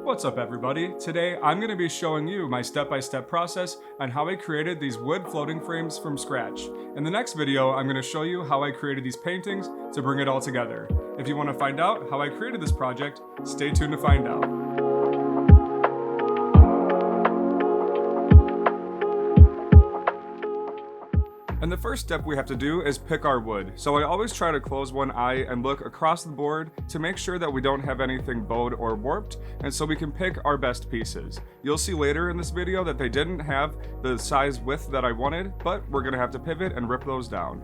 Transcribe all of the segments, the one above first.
What's up everybody? Today I'm going to be showing you my step-by-step process on how I created these wood floating frames from scratch. In the next video I'm going to show you how I created these paintings to bring it all together. If you want to find out how I created this project, stay tuned to find out. And the first step we have to do is pick our wood. So I always try to close one eye and look across the board to make sure that we don't have anything bowed or warped, and so we can pick our best pieces. You'll see later in this video that they didn't have the size width that I wanted, but we're gonna have to pivot and rip those down.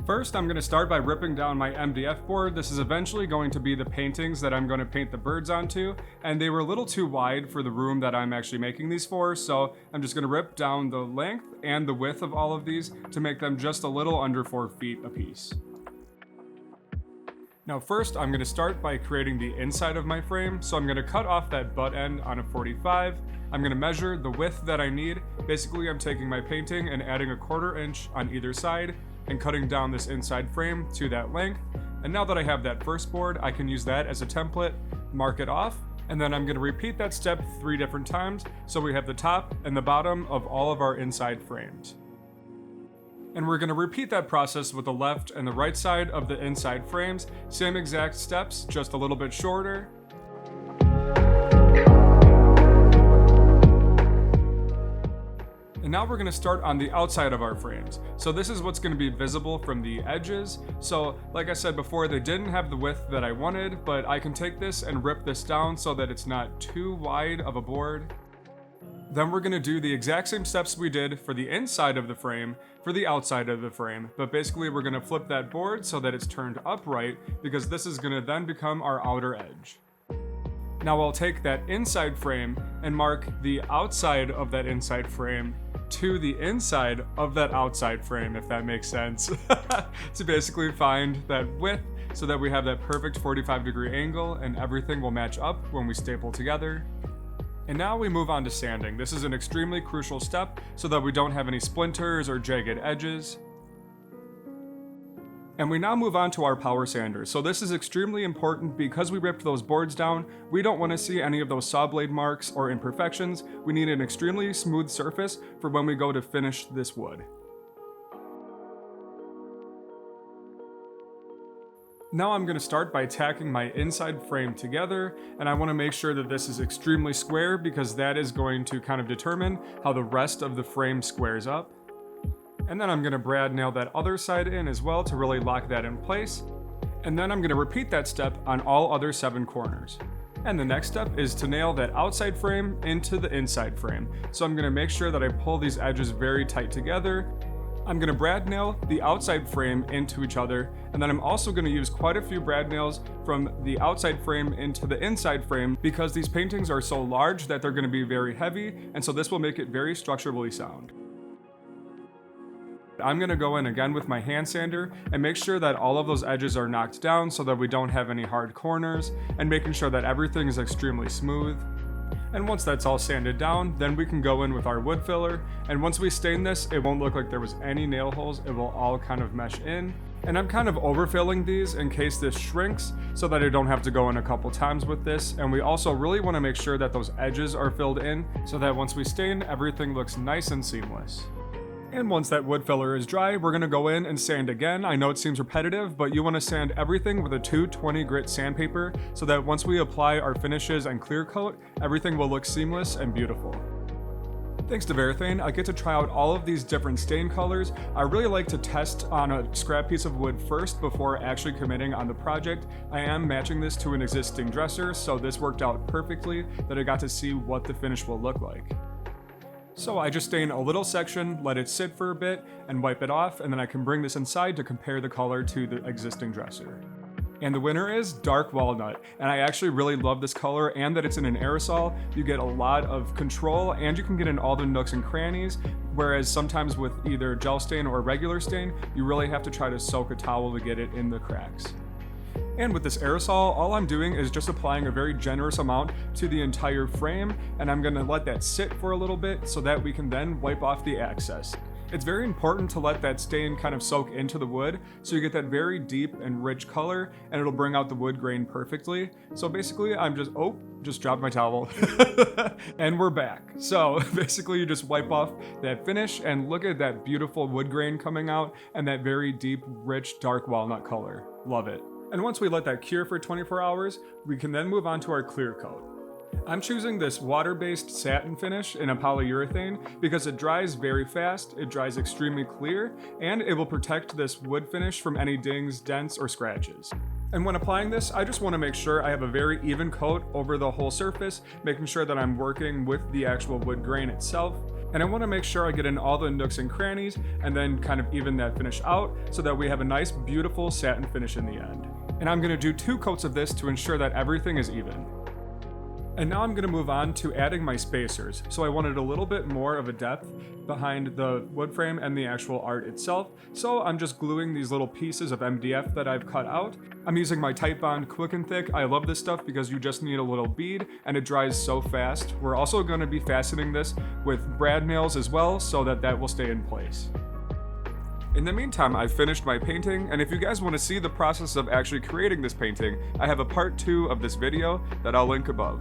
First, I'm going to start by ripping down my MDF board. This is eventually going to be the paintings that I'm going to paint the birds onto, and they were a little too wide for the room that I'm actually making these for, so I'm just going to rip down the length and the width of all of these to make them just a little under 4 feet apiece. Now first, I'm going to start by creating the inside of my frame, so I'm going to cut off that butt end on a 45. I'm going to measure the width that I need. Basically, I'm taking my painting and adding a 1/4 inch on either side, and cutting down this inside frame to that length. And now that I have that first board, I can use that as a template, mark it off, and then I'm going to repeat that step 3 different times so we have the top and the bottom of all of our inside frames. And we're going to repeat that process with the left and the right side of the inside frames, same exact steps, just a little bit shorter. And now we're going to start on the outside of our frames. So this is what's going to be visible from the edges. So like I said before, they didn't have the width that I wanted, but I can take this and rip this down so that it's not too wide of a board. Then we're going to do the exact same steps we did for the inside of the frame for the outside of the frame. But basically we're going to flip that board so that it's turned upright, because this is going to then become our outer edge. Now I'll take that inside frame and mark the outside of that inside frame to the inside of that outside frame, if that makes sense, to basically find that width so that we have that perfect 45-degree angle and everything will match up when we staple together. And now we move on to sanding. This is an extremely crucial step so that we don't have any splinters or jagged edges. And we now move on to our power sander. So this is extremely important because we ripped those boards down. We don't want to see any of those saw blade marks or imperfections. We need an extremely smooth surface for when we go to finish this wood. Now I'm going to start by tacking my inside frame together, and I want to make sure that this is extremely square because that is going to kind of determine how the rest of the frame squares up. And then I'm going to brad nail that other side in as well to really lock that in place. And then I'm going to repeat that step on all other 7 corners. And the next step is to nail that outside frame into the inside frame. So I'm going to make sure that I pull these edges very tight together. I'm going to brad nail the outside frame into each other, and then I'm also going to use quite a few brad nails from the outside frame into the inside frame because these paintings are so large that they're going to be very heavy, and so this will make it very structurally sound. I'm going to go in again with my hand sander and make sure that all of those edges are knocked down so that we don't have any hard corners, and making sure that everything is extremely smooth. And once that's all sanded down, then we can go in with our wood filler, and once we stain this, it won't look like there was any nail holes, it will all kind of mesh in. And I'm kind of overfilling these in case this shrinks so that I don't have to go in a couple times with this, and we also really want to make sure that those edges are filled in so that once we stain, everything looks nice and seamless. And once that wood filler is dry, we're going to go in and sand again. I know it seems repetitive, but you want to sand everything with a 220 grit sandpaper so that once we apply our finishes and clear coat, everything will look seamless and beautiful. Thanks to Varathane, I get to try out all of these different stain colors. I really like to test on a scrap piece of wood first before actually committing on the project. I am matching this to an existing dresser, so this worked out perfectly that I got to see what the finish will look like. So I just stain a little section, let it sit for a bit, and wipe it off, and then I can bring this inside to compare the color to the existing dresser. And the winner is Dark Walnut, and I actually really love this color and that it's in an aerosol. You get a lot of control and you can get in all the nooks and crannies, whereas sometimes with either gel stain or regular stain, you really have to try to soak a towel to get it in the cracks. And with this aerosol, all I'm doing is just applying a very generous amount to the entire frame, and I'm going to let that sit for a little bit so that we can then wipe off the excess. It's very important to let that stain kind of soak into the wood so you get that very deep and rich color, and it'll bring out the wood grain perfectly. So basically I'm just dropped my towel. And we're back. So basically you just wipe off that finish and look at that beautiful wood grain coming out and that very deep, rich, dark walnut color. Love it. And once we let that cure for 24 hours, we can then move on to our clear coat. I'm choosing this water-based satin finish in a polyurethane because it dries very fast, it dries extremely clear, and it will protect this wood finish from any dings, dents, or scratches. And when applying this, I just want to make sure I have a very even coat over the whole surface, making sure that I'm working with the actual wood grain itself. And I want to make sure I get in all the nooks and crannies and then kind of even that finish out so that we have a nice, beautiful satin finish in the end. And I'm going to do 2 coats of this to ensure that everything is even. And now I'm going to move on to adding my spacers. So I wanted a little bit more of a depth behind the wood frame and the actual art itself. So I'm just gluing these little pieces of MDF that I've cut out. I'm using my Titebond Quick and Thick. I love this stuff because you just need a little bead and it dries so fast. We're also going to be fastening this with brad nails as well so that will stay in place. In the meantime, I've finished my painting, and if you guys want to see the process of actually creating this painting, I have a part 2 of this video that I'll link above.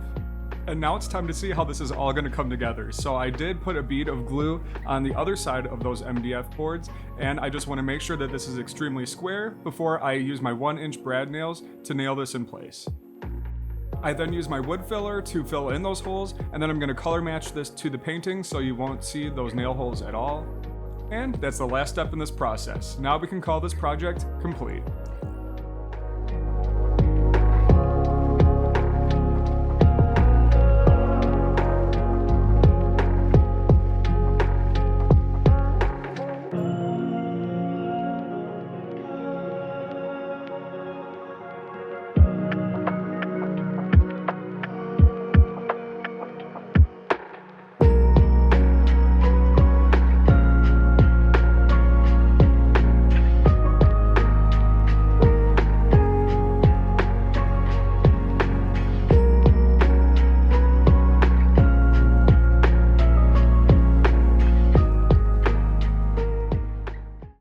And now it's time to see how this is all going to come together. So I did put a bead of glue on the other side of those MDF boards, and I just want to make sure that this is extremely square before I use my 1-inch brad nails to nail this in place. I then use my wood filler to fill in those holes, and then I'm going to color match this to the painting so you won't see those nail holes at all. And that's the last step in this process. Now we can call this project complete.